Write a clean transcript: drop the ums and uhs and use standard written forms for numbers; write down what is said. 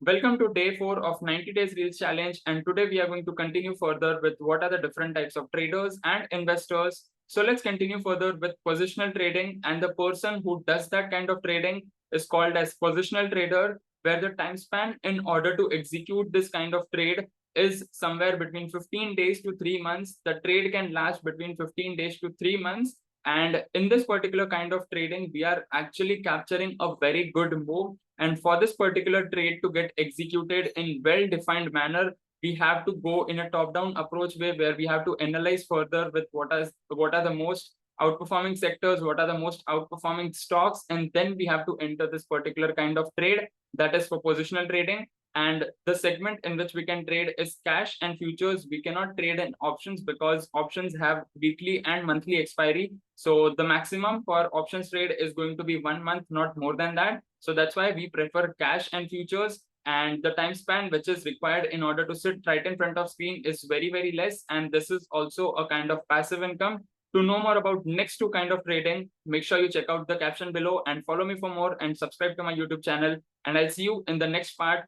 Welcome to day 4 of 90 Days Reels Challenge, and today we are going to continue further with what are the different types of traders and investors. So let's continue further with positional trading, and the person who does that kind of trading is called as positional trader, where the time span in order to execute this kind of trade is somewhere between 15 days to 3 months. The trade can last between 15 days to 3 months. And in this particular kind of trading, we are actually capturing a very good move. And for this particular trade to get executed in well-defined manner, we have to go in a top-down approach way where we have to analyze further with what are the most outperforming sectors, what are the most outperforming stocks, and then we have to enter this particular kind of trade that is for positional trading. And the segment in which we can trade is cash and futures. We cannot trade in options because options have weekly and monthly expiry. So the maximum for options trade is going to be 1 month, not more than that. So that's why we prefer cash and futures. And the time span which is required in order to sit right in front of screen is very, very less. And this is also a kind of passive income. To know more about next two kind of trading, make sure you check out the caption below and follow me for more and subscribe to my YouTube channel. And I'll see you in the next part